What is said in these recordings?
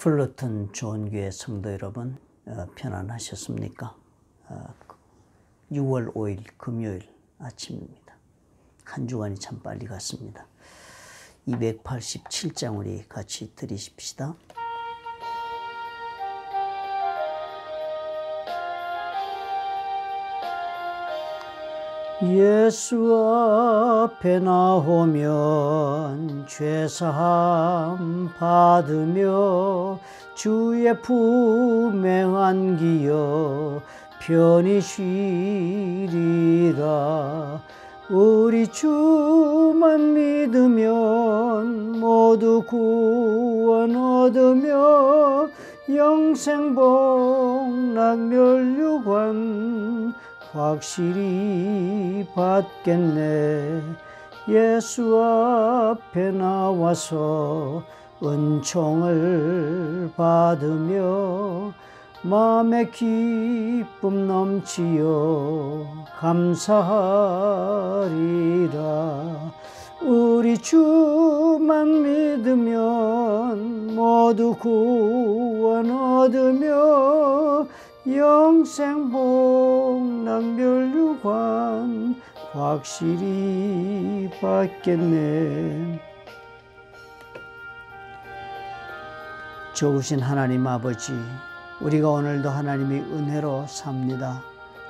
플러튼 좋은교회 성도 여러분, 편안하셨습니까? 6월 5일 금요일 아침입니다. 한 주간이 참 빨리 갔습니다. 287장 우리 같이 들으십시다. 예수 앞에 나오면 죄사함 받으며 주의 품에 안기어 편히 쉬리라. 우리 주만 믿으면 모두 구원 얻으며 영생 복락 멸류관 확실히 받겠네. 예수 앞에 나와서 은총을 받으며 마음의 기쁨 넘치어 감사하리라. 우리 주만 믿으면 모두 구원 얻으며 영생 복락 멸류관 확실히 받겠네. 좋으신 하나님 아버지, 우리가 오늘도 하나님의 은혜로 삽니다.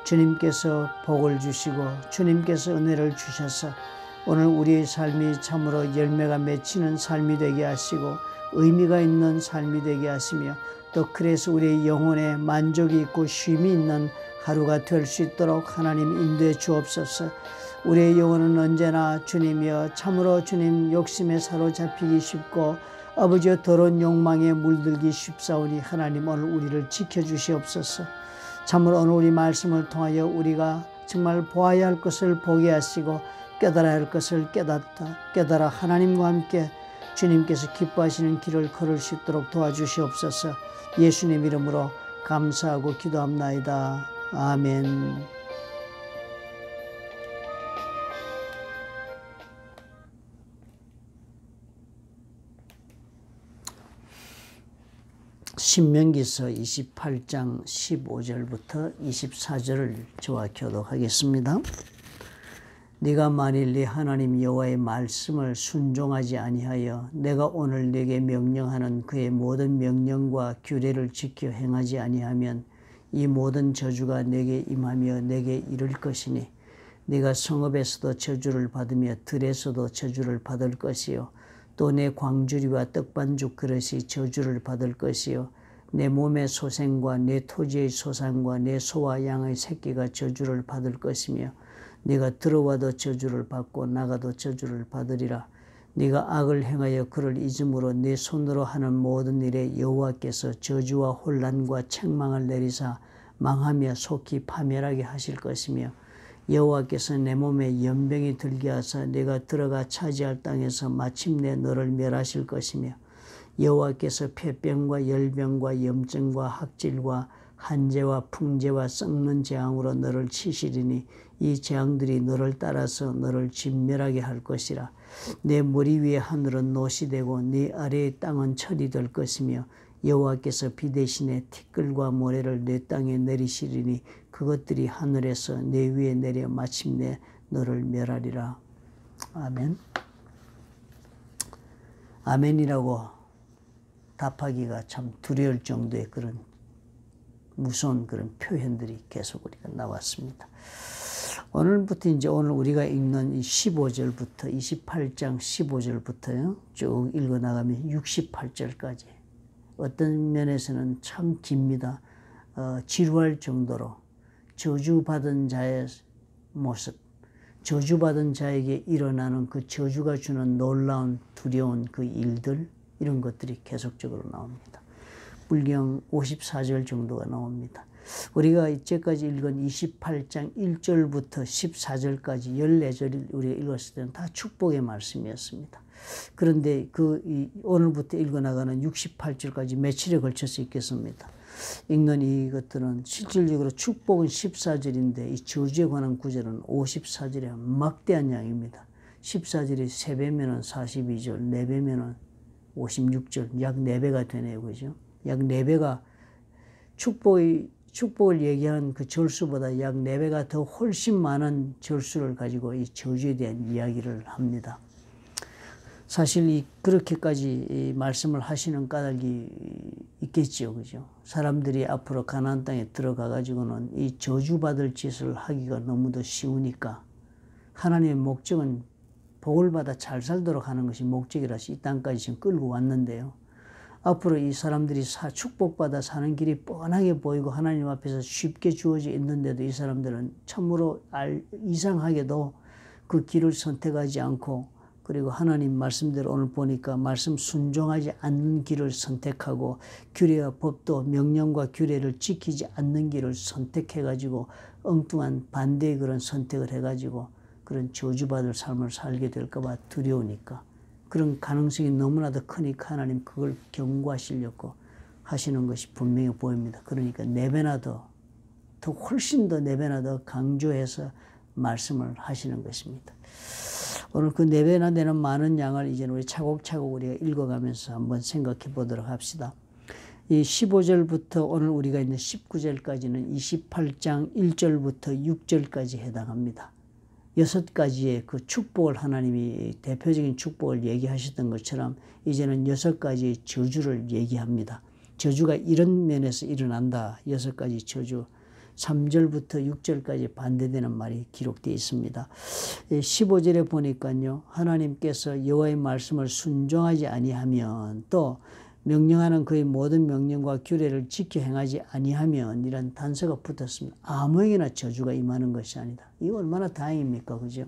주님께서 복을 주시고 주님께서 은혜를 주셔서 오늘 우리의 삶이 참으로 열매가 맺히는 삶이 되게 하시고 의미가 있는 삶이 되게 하시며 또 그래서 우리의 영혼에 만족이 있고 쉼이 있는 하루가 될 수 있도록 하나님 인도해 주옵소서. 우리의 영혼은 언제나 주님이여 참으로 주님 욕심에 사로잡히기 쉽고 아버지여 더러운 욕망에 물들기 쉽사오니 하나님 오늘 우리를 지켜주시옵소서. 참으로 오늘 우리 말씀을 통하여 우리가 정말 보아야 할 것을 보게 하시고 깨달아야 할 것을 깨달아 하나님과 함께 주님께서 기뻐하시는 길을 걸을 수 있도록 도와주시옵소서. 예수님 이름으로 감사하고 기도합나이다. 아멘. 신명기서 28장 15절부터 24절을 저와 교독하겠습니다. 네가 만일 네 하나님 여호와의 말씀을 순종하지 아니하여 내가 오늘 네게 명령하는 그의 모든 명령과 규례를 지켜 행하지 아니하면 이 모든 저주가 네게 임하며 네게 이를 것이니 네가 성읍에서도 저주를 받으며 들에서도 저주를 받을 것이요 또 내 광주리와 떡반죽 그릇이 저주를 받을 것이요 내 몸의 소생과 내 토지의 소산과 내 소와 양의 새끼가 저주를 받을 것이며 네가 들어와도 저주를 받고 나가도 저주를 받으리라. 네가 악을 행하여 그를 잊음으로 네 손으로 하는 모든 일에 여호와께서 저주와 혼란과 책망을 내리사 망하며 속히 파멸하게 하실 것이며 여호와께서 내 몸에 연병이 들게 하사 네가 들어가 차지할 땅에서 마침내 너를 멸하실 것이며 여호와께서 폐병과 열병과 염증과 학질과 한재와 풍재와 썩는 재앙으로 너를 치시리니 이 재앙들이 너를 따라서 너를 진멸하게 할 것이라. 내 머리 위에 하늘은 노시 되고 네 아래의 땅은 철이 될 것이며 여호와께서 비 대신에 티끌과 모래를 내 땅에 내리시리니 그것들이 하늘에서 내 위에 내려 마침내 너를 멸하리라. 아멘. 아멘이라고 답하기가 참 두려울 정도의 그런 무서운 그런 표현들이 계속 우리가 나왔습니다. 오늘부터 이제 오늘 우리가 읽는 이 15절부터 28장 15절부터요 쭉 읽어 나가면 68절까지 어떤 면에서는 참 깁니다. 지루할 정도로 저주받은 자의 모습, 저주받은 자에게 일어나는 그 저주가 주는 놀라운 두려운 그 일들 이런 것들이 계속적으로 나옵니다. 불경 54절 정도가 나옵니다. 우리가 이제까지 읽은 28장 1절부터 14절까지 14절을 우리가 읽었을 때는 다 축복의 말씀이었습니다. 그런데 오늘부터 읽어나가는 68절까지 며칠에 걸쳐서 읽겠습니다. 읽는 이것들은 실질적으로 축복은 14절인데 이 저주에 관한 구절은 54절에 막대한 양입니다. 14절이 3배면은 42절, 4배면은 56절, 약 4배가 되네요. 그죠? 약 4배가 축복을 얘기한 그 절수보다 약 4배가 더 훨씬 많은 절수를 가지고 이 저주에 대한 이야기를 합니다. 사실 그렇게까지 이 말씀을 하시는 까닭이 있겠죠. 그죠? 사람들이 앞으로 가나안 땅에 들어가 가지고는 이 저주받을 짓을 하기가 너무도 쉬우니까 하나님의 목적은 복을 받아 잘 살도록 하는 것이 목적이라서 이 땅까지 지금 끌고 왔는데요. 앞으로 이 사람들이 축복받아 사는 길이 뻔하게 보이고 하나님 앞에서 쉽게 주어져 있는데도 이 사람들은 참으로 이상하게도 그 길을 선택하지 않고, 그리고 하나님 말씀대로 오늘 보니까 말씀 순종하지 않는 길을 선택하고 규례와 법도 명령과 규례를 지키지 않는 길을 선택해가지고 엉뚱한 반대의 그런 선택을 해가지고 그런 저주받을 삶을 살게 될까 봐 두려우니까, 그런 가능성이 너무나도 크니까 하나님 그걸 경고하시려고 하시는 것이 분명히 보입니다. 그러니까 4배나 더 훨씬 더 4배나 더 강조해서 말씀을 하시는 것입니다. 오늘 그 4배나 되는 많은 양을 이제 우리 차곡차곡 우리가 읽어가면서 한번 생각해 보도록 합시다. 이 15절부터 오늘 우리가 있는 19절까지는 28장 1절부터 6절까지 해당합니다. 6가지의 그 축복을 하나님이 대표적인 축복을 얘기하셨던 것처럼 이제는 6가지의 저주를 얘기합니다. 저주가 이런 면에서 일어난다. 6가지 저주. 3절부터 6절까지 반대되는 말이 기록되어 있습니다. 15절에 보니까요, 하나님께서 여호와의 말씀을 순종하지 아니하면, 또 명령하는 그의 모든 명령과 규례를 지켜 행하지 아니하면, 이런 단서가 붙었습니다. 아무에게나 저주가 임하는 것이 아니다. 이거 얼마나 다행입니까? 그죠?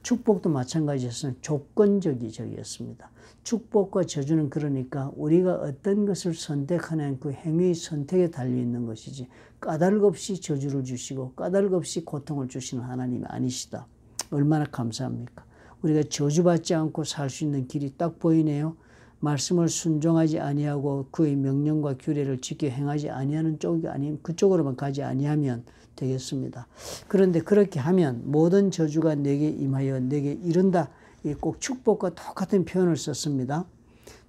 축복도 마찬가지였으면 조건적이었습니다. 축복과 저주는 그러니까 우리가 어떤 것을 선택하는 그 행위의 선택에 달려있는 것이지, 까닭 없이 저주를 주시고 까닭 없이 고통을 주시는 하나님이 아니시다. 얼마나 감사합니까? 우리가 저주받지 않고 살 수 있는 길이 딱 보이네요. 말씀을 순종하지 아니하고 그의 명령과 규례를 지켜 행하지 아니하는 쪽이 아니면 그쪽으로만 가지 아니하면 되겠습니다. 그런데 그렇게 하면 모든 저주가 내게 임하여 내게 이른다. 꼭 축복과 똑같은 표현을 썼습니다.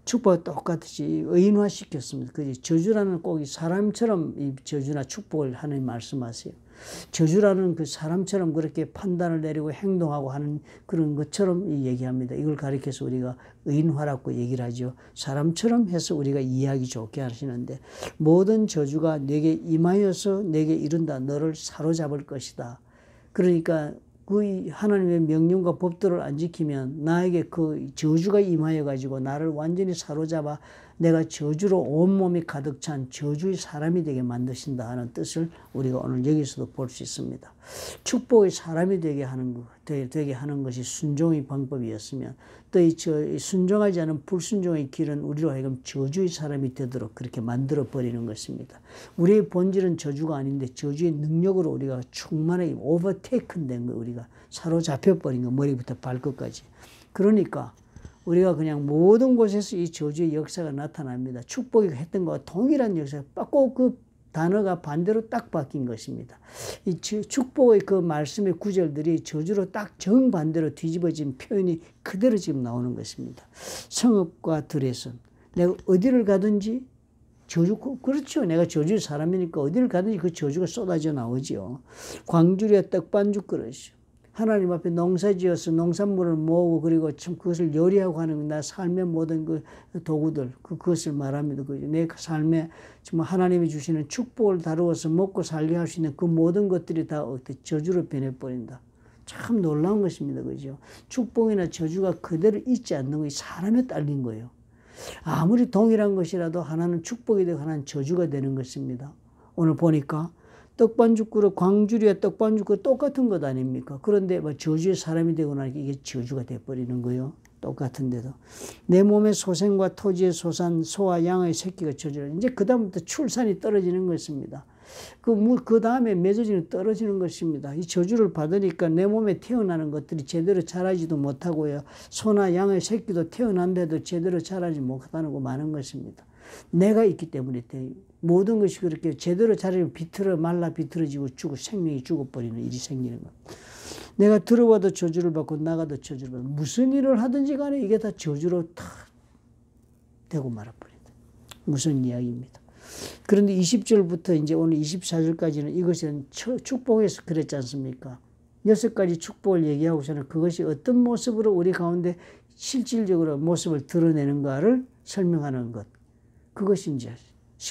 축복과 똑같이 의인화시켰습니다. 저주라는 꼭 사람처럼 이 저주나 축복을 하나님 말씀하세요. 저주라는 그 사람처럼 그렇게 판단을 내리고 행동하고 하는 그런 것처럼 얘기합니다. 이걸 가리켜서 우리가 의인화라고 얘기를 하죠. 사람처럼 해서 우리가 이해하기 좋게 하시는데, 모든 저주가 내게 임하여서 내게 이른다. 너를 사로잡을 것이다. 그러니까 그 하나님의 명령과 법도를 안 지키면 나에게 그 저주가 임하여 가지고 나를 완전히 사로잡아 내가 저주로 온몸이 가득 찬 저주의 사람이 되게 만드신다 하는 뜻을 우리가 오늘 여기서도 볼 수 있습니다. 축복의 사람이 되게 하는 것이 순종의 방법이었으면, 또 이 순종하지 않은 불순종의 길은 우리로 하여금 저주의 사람이 되도록 그렇게 만들어 버리는 것입니다. 우리의 본질은 저주가 아닌데 저주의 능력으로 우리가 충만하게 오버테이큰 된 거, 우리가 사로잡혀 버린 거, 머리부터 발끝까지. 그러니까 우리가 그냥 모든 곳에서 이 저주의 역사가 나타납니다. 축복이 했던 것과 동일한 역사가 꼭 그 단어가 반대로 딱 바뀐 것입니다. 이 축복의 그 말씀의 구절들이 저주로 딱 정반대로 뒤집어진 표현이 그대로 지금 나오는 것입니다. 성읍과 들에서 내가 어디를 가든지 저주, 그렇죠. 내가 저주의 사람이니까 어디를 가든지 그 저주가 쏟아져 나오죠. 광주리와 떡반죽 그릇이죠. 하나님 앞에 농사지어서 농산물을 모으고 그리고 참 그것을 요리하고 하는 나 삶의 모든 그 도구들, 그것을 말합니다. 내 삶에 정말 하나님이 주시는 축복을 다루어서 먹고 살게 할 수 있는 그 모든 것들이 다 저주로 변해버린다. 참 놀라운 것입니다. 그죠? 축복이나 저주가 그대로 있지 않는 것이 사람에 딸린 거예요. 아무리 동일한 것이라도 하나는 축복이 되고 하나는 저주가 되는 것입니다. 오늘 보니까 떡반죽 그릇, 광주리와 떡반죽 그릇 똑같은 것 아닙니까? 그런데 뭐 저주의 사람이 되고 나니까 이게 저주가 돼버리는 거예요. 똑같은데도. 내 몸의 소생과 토지의 소산, 소와 양의 새끼가 저주라. 이제 그 다음부터 출산이 떨어지는 것입니다. 그 다음에 맺어지는 떨어지는 것입니다. 이 저주를 받으니까 내 몸에 태어나는 것들이 제대로 자라지도 못하고요. 소나 양의 새끼도 태어난데도 제대로 자라지 못하는 거 많은 것입니다. 내가 있기 때문에 모든 것이 그렇게 제대로 자라면 말라 비틀어지고 생명이 죽어버리는 일이 생기는 것. 내가 들어와도 저주를 받고 나가도 저주를 받고 무슨 일을 하든지 간에 이게 다 저주로 다 되고 말아버린다. 무슨 이야기입니다. 그런데 20절부터 이제 오늘 24절까지는 이것은 축복에서 그랬지 않습니까? 6가지 축복을 얘기하고서는 그것이 어떤 모습으로 우리 가운데 실질적으로 모습을 드러내는가를 설명하는 것. 그것이 이제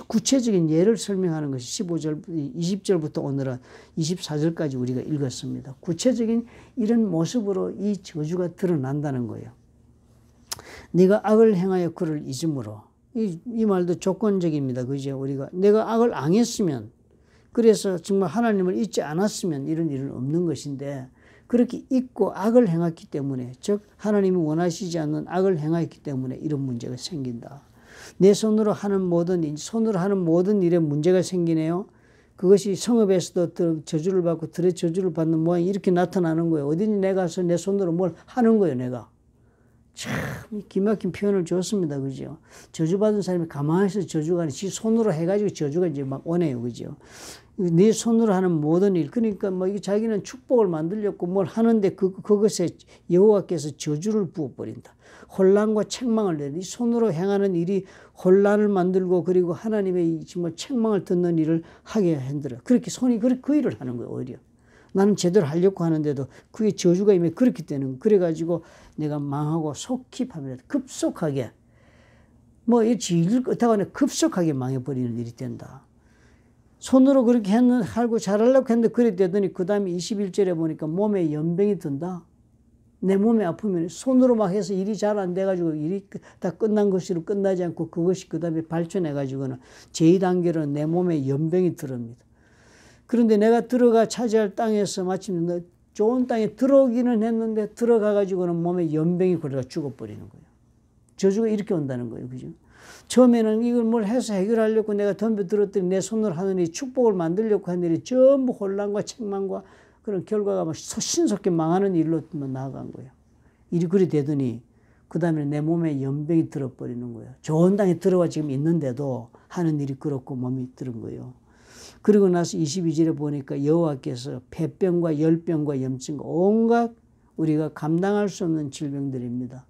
구체적인 예를 설명하는 것이 20절부터 오늘은 24절까지 우리가 읽었습니다. 구체적인 이런 모습으로 이 저주가 드러난다는 거예요. 네가 악을 행하여 그를 잊음으로. 이 말도 조건적입니다. 그죠? 우리가 내가 악을 안 했으면, 그래서 정말 하나님을 잊지 않았으면 이런 일은 없는 것인데, 그렇게 잊고 악을 행했기 때문에, 즉 하나님이 원하시지 않는 악을 행했기 때문에 이런 문제가 생긴다. 내 손으로 하는 모든 일에 문제가 생기네요. 그것이 성읍에서도 저주를 받고 들의 저주를 받는 모양이 이렇게 나타나는 거예요. 어딘지 내가 가서 내 손으로 뭘 하는 거예요, 내가. 참 기막힌 표현을 줬습니다. 그죠? 저주받은 사람이 가만히 있어서 저주가 아니라 지 손으로 해가지고 저주가 이제 막 오네요. 그죠? 네 손으로 하는 모든 일. 그러니까 뭐 자기는 축복을 만들려고 뭘 하는데 그것에 여호와께서 저주를 부어버린다. 혼란과 책망을 내는, 이 손으로 행하는 일이 혼란을 만들고 그리고 하나님의 정말 책망을 듣는 일을 하게 흔들어. 그렇게 손이 그 일을 하는 거예요. 오히려. 나는 제대로 하려고 하는데도 그게 저주가 이미 그렇게 되는 거예요. 그래가지고 내가 망하고 속히 파멸했다. 급속하게. 뭐 이 질질 끝하고 급속하게 망해버리는 일이 된다. 손으로 그렇게 하고 잘하려고 했는데 그래 되더니 그 다음에 21절에 보니까 몸에 연병이 든다. 내 몸이 아프면 손으로 막 해서 일이 잘 안 돼가지고 일이 다 끝난 것으로 끝나지 않고 그것이 그 다음에 발전해가지고는 제2단계로는 내 몸에 연병이 들어옵니다. 그런데 내가 들어가 차지할 땅에서 마침 좋은 땅에 들어오기는 했는데 들어가가지고는 몸에 연병이 걸려가 죽어버리는 거예요. 저주가 이렇게 온다는 거예요. 그죠? 처음에는 이걸 뭘 해서 해결하려고 내가 덤벼들었더니 내 손으로 하는 일이 축복을 만들려고 하는 일이 전부 혼란과 책망과 그런 결과가 막 신속히 망하는 일로 나아간 거예요. 일이 그리 되더니 그 다음에 내 몸에 연병이 들어버리는 거예요. 좋은 땅에 들어와 지금 있는데도 하는 일이 그렇고 몸이 들은 거예요. 그리고 나서 22절에 보니까 여호와께서 폐병과 열병과 염증과 온갖 우리가 감당할 수 없는 질병들입니다.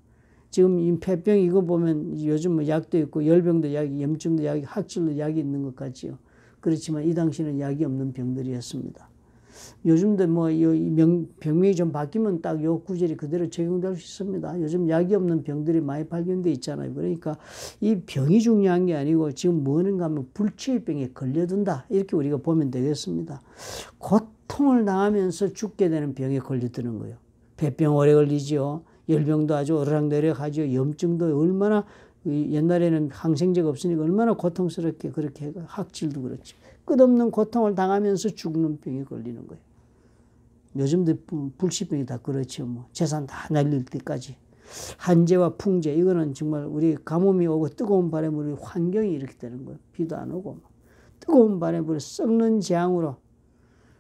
지금 이 폐병 이거 보면 요즘 뭐 약도 있고 열병도 약이, 염증도 약이, 학질도 약이 있는 것 같지요. 그렇지만 이 당시는 약이 없는 병들이었습니다. 요즘도 뭐 병명이 좀 바뀌면 딱 요 구절이 그대로 적용될 수 있습니다. 요즘 약이 없는 병들이 많이 발견돼 있잖아요. 그러니까 이 병이 중요한 게 아니고 지금 뭐는가 하면 불치의 병에 걸려든다. 이렇게 우리가 보면 되겠습니다. 고통을 당하면서 죽게 되는 병에 걸려드는 거예요. 폐병 오래 걸리지요. 열병도 아주 오르락내리락하죠. 염증도 얼마나 옛날에는 항생제가 없으니까 얼마나 고통스럽게 그렇게 해가 학질도 그렇지. 끝없는 고통을 당하면서 죽는 병에 걸리는 거예요. 요즘도 불치병이 다 그렇죠. 뭐 재산 다 날릴 때까지. 한재와 풍재 이거는 정말 우리 가뭄이 오고 뜨거운 바람에 우리 환경이 이렇게 되는 거예요. 비도 안 오고 뜨거운 바람에 썩는 재앙으로.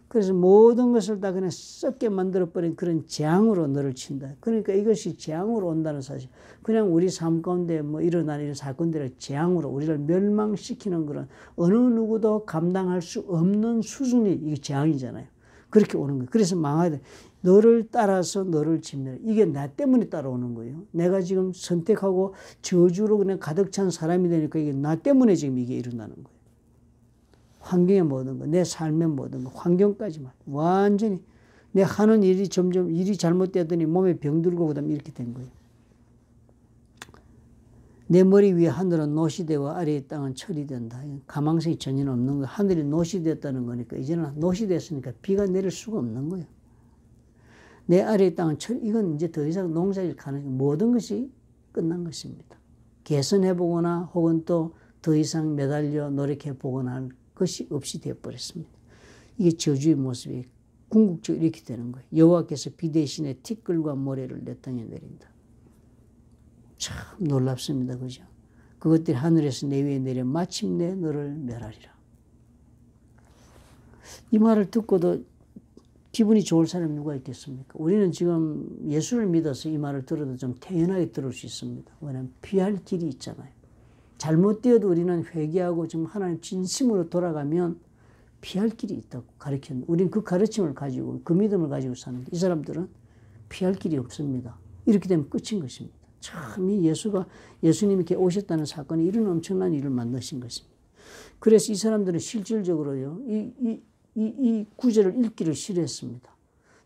그래서 모든 것을 다 그냥 썩게 만들어버린 그런 재앙으로 너를 친다. 그러니까 이것이 재앙으로 온다는 사실. 그냥 우리 삶 가운데 뭐 일어나는 이런 사건들을 재앙으로 우리를 멸망시키는 그런 어느 누구도 감당할 수 없는 수준이 이게 재앙이잖아요. 그렇게 오는 거예요. 그래서 망하야 돼. 너를 따라서 너를 짓는 이게 나 때문에 따라오는 거예요. 내가 지금 선택하고 저주로 그냥 가득 찬 사람이 되니까 이게 나 때문에 지금 이게 일어나는 거예요. 환경의 모든 거, 내 삶의 모든 거, 환경까지만 완전히 내 하는 일이 점점 일이 잘못되더니 몸에 병들고 그다음에 이렇게 된 거예요. 내 머리 위에 하늘은 노시 되고 아래의 땅은 철이 된다. 가망성이 전혀 없는 거예요. 하늘이 노시 됐다는 거니까 이제는 노시 됐으니까 비가 내릴 수가 없는 거예요. 내 아래의 땅은 철, 이건 이제 더 이상 농사일 가능성 모든 것이 끝난 것입니다. 개선해보거나 혹은 또 더 이상 매달려 노력해보거나 할 것이 없이 되어버렸습니다. 이게 저주의 모습이 궁극적으로 이렇게 되는 거예요. 여호와께서 비 대신에 티끌과 모래를 내 땅에 내린다. 참 놀랍습니다. 그죠? 그것들이 하늘에서 내 위에 내려 마침내 너를 멸하리라. 이 말을 듣고도 기분이 좋을 사람이 누가 있겠습니까? 우리는 지금 예수를 믿어서 이 말을 들어도 좀 태연하게 들을 수 있습니다. 왜냐하면 피할 길이 있잖아요. 잘못되어도 우리는 회개하고 지금 하나님 진심으로 돌아가면 피할 길이 있다고 가르쳤는데 우리는 그 가르침을 가지고 그 믿음을 가지고 사는데 이 사람들은 피할 길이 없습니다. 이렇게 되면 끝인 것입니다. 참 이 예수님이 이렇게 오셨다는 사건이 이런 엄청난 일을 만드신 것입니다. 그래서 이 사람들은 실질적으로요, 이 구절을 읽기를 싫어했습니다.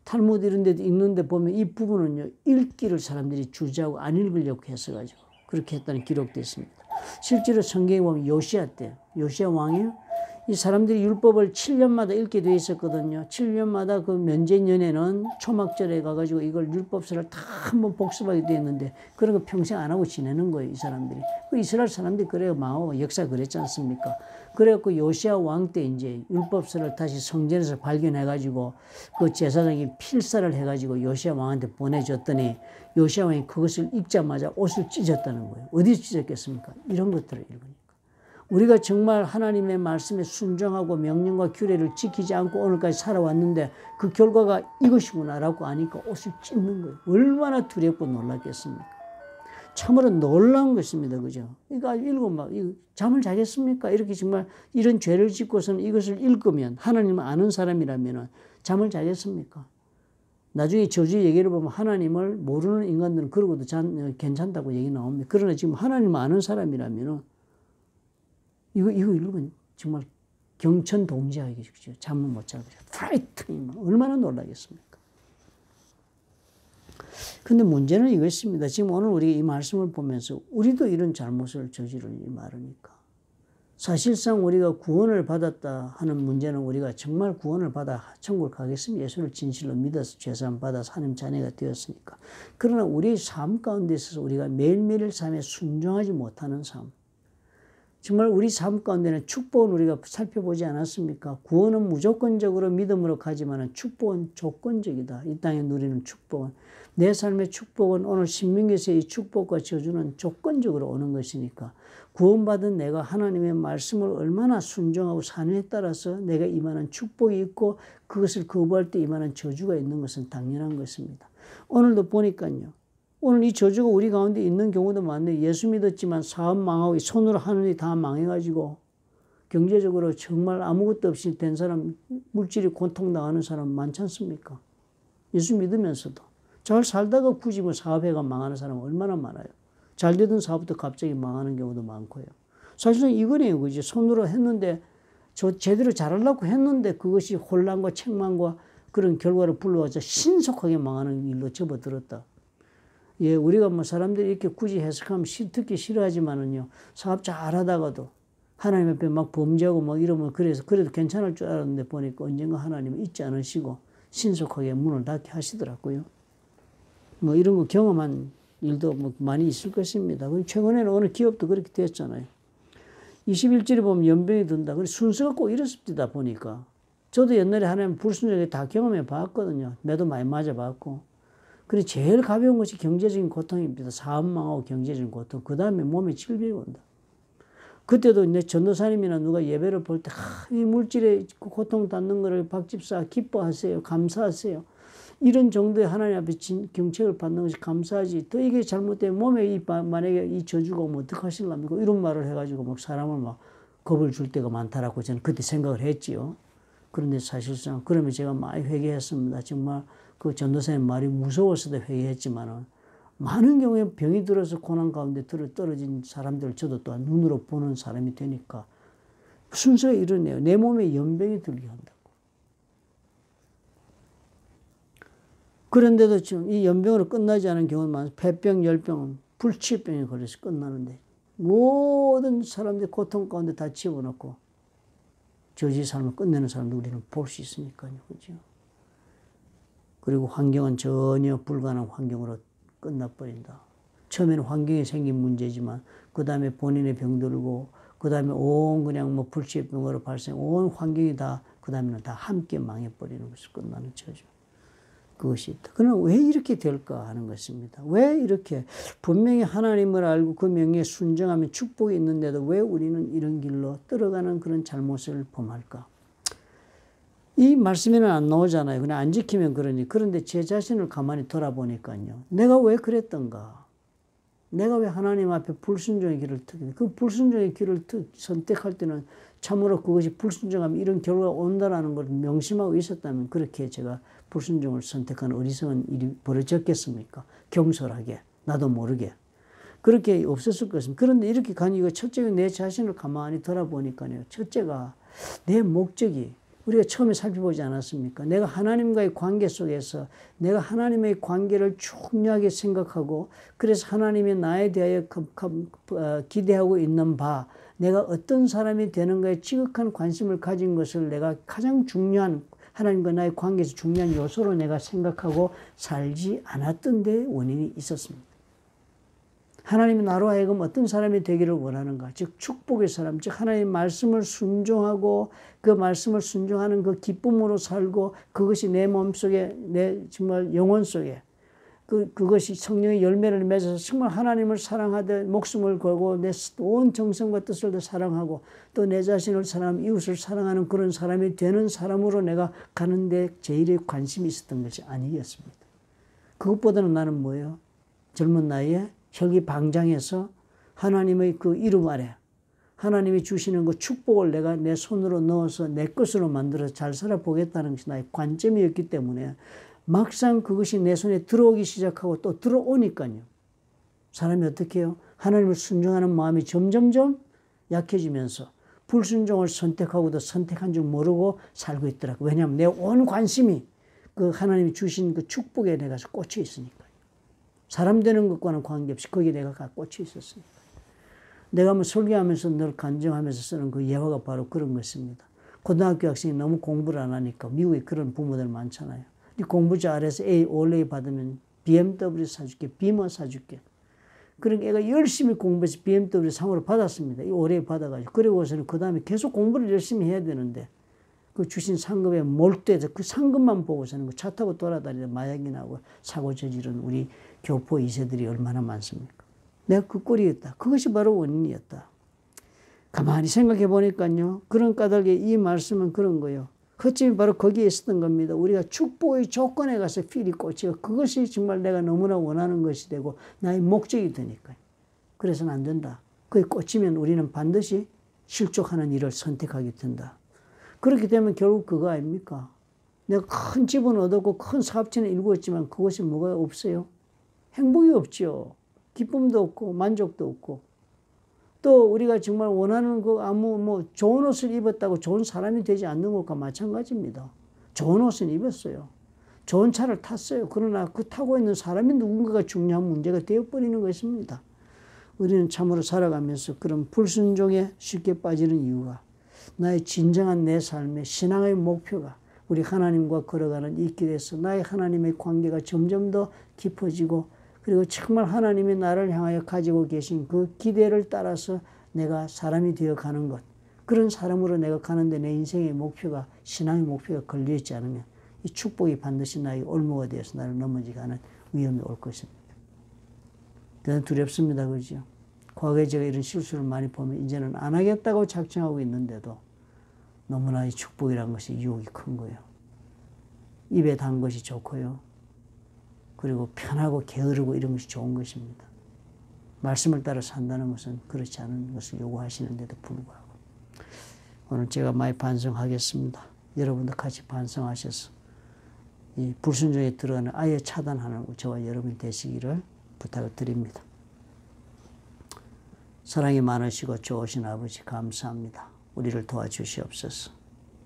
탈무드 이런 데도 읽는데 보면 이 부분은요, 읽기를 사람들이 주저하고 안 읽으려고 해서가지고 그렇게 했다는 기록도 있습니다. 실제로 성경에 보면 요시야 때요. 요시야 왕이요. 이 사람들이 율법을 7년마다 읽게 돼 있었거든요. 7년마다 그 면제년에는 초막절에 가가지고 이걸 율법서를 다 한번 복습하게 돼 있는데 그런 거 평생 안 하고 지내는 거예요, 이 사람들이. 그 이스라엘 사람들이 그래요, 망하고 역사 그랬지 않습니까? 그래갖고 요시야 왕 때 이제 율법서를 다시 성전에서 발견해가지고 그 제사장이 필사를 해가지고 요시야 왕한테 보내줬더니 요시야 왕이 그것을 읽자마자 옷을 찢었다는 거예요. 어디서 찢었겠습니까? 이런 것들을 읽으니까. 우리가 정말 하나님의 말씀에 순종하고 명령과 규례를 지키지 않고 오늘까지 살아왔는데 그 결과가 이것이구나라고 아니까 옷을 찢는 거예요. 얼마나 두렵고 놀랐겠습니까? 참으로 놀라운 것입니다. 그죠? 그러니까 읽고 막, 잠을 자겠습니까? 이렇게 정말 이런 죄를 짓고서는 이것을 읽으면 하나님을 아는 사람이라면 잠을 자겠습니까? 나중에 저주 얘기를 보면 하나님을 모르는 인간들은 그러고도 괜찮다고 얘기 나옵니다. 그러나 지금 하나님을 아는 사람이라면 이거 읽으면 정말 경천동지하겠죠. 잠을 못 자고. 프라이트닝 얼마나 놀라겠습니까? 근데 문제는 이것입니다. 지금 오늘 우리 이 말씀을 보면서 우리도 이런 잘못을 저지르니 말으니까. 사실상 우리가 구원을 받았다 하는 문제는 우리가 정말 구원을 받아 천국을 가겠습니다. 예수를 진실로 믿어서 죄사함 받아서 하나님 자녀가 되었으니까. 그러나 우리의 삶 가운데 있어서 우리가 매일매일 삶에 순종하지 못하는 삶. 정말 우리 삶 가운데는 축복은 우리가 살펴보지 않았습니까? 구원은 무조건적으로 믿음으로 가지만 축복은 조건적이다. 이 땅에 누리는 축복은. 내 삶의 축복은 오늘 신명기에서의 이 축복과 저주는 조건적으로 오는 것이니까 구원받은 내가 하나님의 말씀을 얼마나 순종하고 사느냐에 따라서 내가 임하는 축복이 있고 그것을 거부할 때 임하는 저주가 있는 것은 당연한 것입니다. 오늘도 보니까요. 오늘 이 저주가 우리 가운데 있는 경우도 많네요. 예수 믿었지만 사업 망하고 손으로 하는 일이 다 망해가지고 경제적으로 정말 아무것도 없이 된 사람, 물질이 고통당하는 사람 많지 않습니까? 예수 믿으면서도. 잘 살다가 굳이 뭐 사업회가 망하는 사람 얼마나 많아요. 잘 되던 사업도 갑자기 망하는 경우도 많고요. 사실은 이거네요. 그죠? 손으로 했는데 제대로 잘하려고 했는데 그것이 혼란과 책망과 그런 결과를 불러와서 신속하게 망하는 일로 접어들었다. 예, 우리가 뭐 사람들이 이렇게 굳이 해석하면 듣기 싫어하지만은요, 사업 잘 하다가도 하나님 앞에 막 범죄하고 막 이러면 그래도 괜찮을 줄 알았는데 보니까 언젠가 하나님은 잊지 않으시고 신속하게 문을 닫게 하시더라고요. 뭐 이런 거 경험한 일도 뭐 많이 있을 것입니다. 최근에는 어느 기업도 그렇게 됐잖아요. 21절에 보면 연병이 든다. 순서가 꼭 이렇습니다, 보니까. 저도 옛날에 하나님 불순종에 다 경험해 봤거든요. 매도 많이 맞아 봤고. 그래 제일 가벼운 것이 경제적인 고통입니다. 사업 망하고 경제적인 고통. 그 다음에 몸에 질병이 온다. 그때도 이제 전도사님이나 누가 예배를 볼 때, 이 물질에 고통 받는 거를 박 집사 기뻐하세요. 감사하세요. 이런 정도의 하나님 앞에 경책을 받는 것이 감사하지. 또 이게 잘못되면 몸에 만약에 이 저주가 오면 어떡하실랍니까? 이런 말을 해가지고 막 사람을 막 겁을 줄 때가 많다라고 저는 그때 생각을 했지요. 그런데 사실상 그러면 제가 많이 회개했습니다. 정말 그 전도사님 말이 무서워서도 회개했지만은 많은 경우에 병이 들어서 고난 가운데 떨어진 사람들을 저도 또한 눈으로 보는 사람이 되니까 순서가 이러네요. 내 몸에 연병이 들게 한다고. 그런데도 지금 이 연병으로 끝나지 않은 경우는 많아요. 폐병, 열병, 불치병에 걸려서 끝나는데 모든 사람들이 고통 가운데 다 집어넣고 저지 삶을 끝내는 사람도 우리는 볼 수 있으니까요. 그죠? 그리고 환경은 전혀 불가능한 환경으로 끝나버린다. 처음에는 환경이 생긴 문제지만 그 다음에 본인의 병들고 그 다음에 그냥 뭐 불치병으로 발생 온 환경이 다 그 다음에는 다 함께 망해버리는 것을 끝나는 저주. 그것이 있다. 그러나 왜 이렇게 될까 하는 것입니다. 왜 이렇게 분명히 하나님을 알고 그 명예에 순종하면 축복이 있는데도 왜 우리는 이런 길로 떨어가는 그런 잘못을 범할까? 이 말씀에는 안 나오잖아요. 그냥 안 지키면 그러니. 그런데 제 자신을 가만히 돌아보니까요. 내가 왜 그랬던가? 내가 왜 하나님 앞에 불순종의 길을 그 불순종의 길을 선택할 때는 참으로 그것이 불순종하면 이런 결과가 온다라는 걸 명심하고 있었다면 그렇게 제가 불순종을 선택하는 어리석은 일이 벌어졌겠습니까? 경솔하게, 나도 모르게. 그렇게 없었을 것입니다. 그런데 이렇게 가니 이거 첫째가 내 자신을 가만히 돌아보니까요. 첫째가 내 목적이 우리가 처음에 살펴보지 않았습니까? 내가 하나님과의 관계 속에서 내가 하나님의 관계를 중요하게 생각하고 그래서 하나님이 나에 대하여 기대하고 있는 바 내가 어떤 사람이 되는가에 지극한 관심을 가진 것을 내가 가장 중요한 하나님과 나의 관계에서 중요한 요소로 내가 생각하고 살지 않았던 데 원인이 있었습니다. 하나님이 나로 하여금 어떤 사람이 되기를 원하는가? 즉 축복의 사람, 즉 하나님의 말씀을 순종하고 그 말씀을 순종하는 그 기쁨으로 살고 그것이 내 몸속에 내 정말 영혼 속에 그것이 성령의 열매를 맺어서 정말 하나님을 사랑하되 목숨을 걸고 내 온 정성과 뜻을 다 사랑하고 또 내 자신을 사랑하며 이웃을 사랑하는 그런 사람이 되는 사람으로 내가 가는데 제일의 관심이 있었던 것이 아니었습니다. 그것보다는 나는 뭐예요? 젊은 나이에 혈기 방장해서 하나님의 그 이름 아래 하나님이 주시는 그 축복을 내가 내 손으로 넣어서 내 것으로 만들어서 잘 살아보겠다는 것이 나의 관점이었기 때문에 막상 그것이 내 손에 들어오기 시작하고 또 들어오니까요. 사람이 어떻게 해요? 하나님을 순종하는 마음이 점점점 약해지면서 불순종을 선택하고도 선택한 줄 모르고 살고 있더라고요. 왜냐하면 내 온 관심이 그 하나님이 주신 그 축복에 내가 꽂혀 있으니까. 사람 되는 것과는 관계없이 거기에 내가 꽂혀 있었으니까. 내가 뭐 설교하면서 늘 간증하면서 쓰는 그 예화가 바로 그런 것입니다. 고등학교 학생이 너무 공부를 안 하니까 미국에 그런 부모들 많잖아요. 공부 잘해서 A 올레이 받으면 BMW 사줄게, 비머 사줄게. 그러니까 애가 열심히 공부해서 BMW 상으로 받았습니다. 이 올레이 받아가지고. 그리고서는 그 다음에 계속 공부를 열심히 해야 되는데 그 주신 상급에 몰두해서 그 상급만 보고서는 그 차 타고 돌아다니는 마약이나 하고 사고 저지른 우리 교포 2세들이 얼마나 많습니까? 내가 그 꼴이었다. 그것이 바로 원인이었다. 가만히 생각해 보니까요. 그런 까닭에 이 말씀은 그런 거예요. 허점이 바로 거기에 있었던 겁니다. 우리가 축복의 조건에 가서 필이 꽂히고 그것이 정말 내가 너무나 원하는 것이 되고 나의 목적이 되니까요. 그래서는 안 된다. 거기에 꽂히면 우리는 반드시 실족하는 일을 선택하게 된다. 그렇게 되면 결국 그거 아닙니까? 내가 큰 집은 얻었고 큰 사업체는 이루었지만 그것이 뭐가 없어요? 행복이 없죠. 기쁨도 없고 만족도 없고 또 우리가 정말 원하는 그 아무 뭐 좋은 옷을 입었다고 좋은 사람이 되지 않는 것과 마찬가지입니다. 좋은 옷은 입었어요. 좋은 차를 탔어요. 그러나 그 타고 있는 사람이 누군가가 중요한 문제가 되어버리는 것입니다. 우리는 참으로 살아가면서 그런 불순종에 쉽게 빠지는 이유가 나의 진정한 내 삶의 신앙의 목표가 우리 하나님과 걸어가는 이 길에서 나의 하나님의 관계가 점점 더 깊어지고 그리고 정말 하나님이 나를 향하여 가지고 계신 그 기대를 따라서 내가 사람이 되어가는 것. 그런 사람으로 내가 가는데 내 인생의 목표가 신앙의 목표가 걸려있지 않으면 이 축복이 반드시 나의 올무가 되어서 나를 넘어지게 하는 위험이 올 것입니다. 대단히 두렵습니다. 그죠? 과거에 제가 이런 실수를 많이 보면 이제는 안 하겠다고 작정하고 있는데도 너무나 이 축복이라는 것이 유혹이 큰 거예요. 입에 단 것이 좋고요. 그리고 편하고 게으르고 이런 것이 좋은 것입니다. 말씀을 따라 산다는 것은 그렇지 않은 것을 요구하시는데도 불구하고 오늘 제가 많이 반성하겠습니다. 여러분도 같이 반성하셔서 이 불순종에 들어가는 아예 차단하는 저와 여러분이 되시기를 부탁을 드립니다. 사랑이 많으시고 좋으신 아버지 감사합니다. 우리를 도와주시옵소서.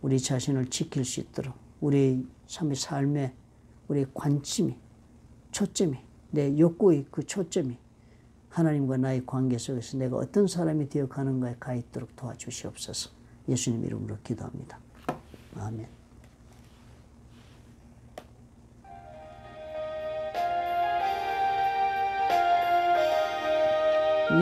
우리 자신을 지킬 수 있도록 우리의 삶의 우리의 관심이 초점이 내 욕구의 그 초점이 하나님과 나의 관계 속에서 내가 어떤 사람이 되어가는가에 가 있도록 도와주시옵소서. 예수님 이름으로 기도합니다. 아멘.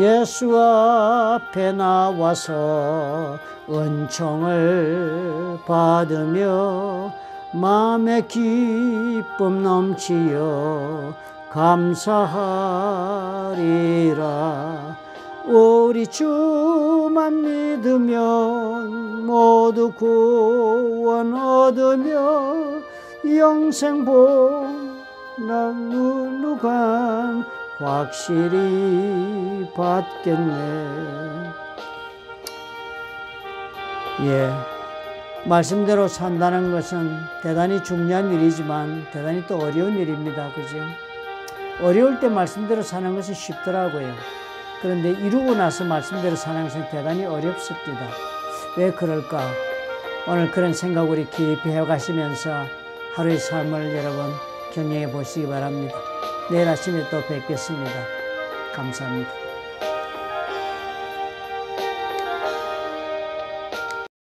예수 앞에 나와서 은총을 받으며 마음의 기쁨 넘치어 감사하리라. 우리 주만 믿으면 모두 구원 얻으며 영생 복락루루간 확실히 받겠네. 예, 말씀대로 산다는 것은 대단히 중요한 일이지만 대단히 또 어려운 일입니다. 그죠? 어려울 때 말씀대로 사는 것이 쉽더라고요. 그런데 이루고 나서 말씀대로 사는 것은 대단히 어렵습니다. 왜 그럴까? 오늘 그런 생각 우리 깊이 해가시면서 하루의 삶을 여러분 경영해 보시기 바랍니다. 내일 아침에 또 뵙겠습니다. 감사합니다.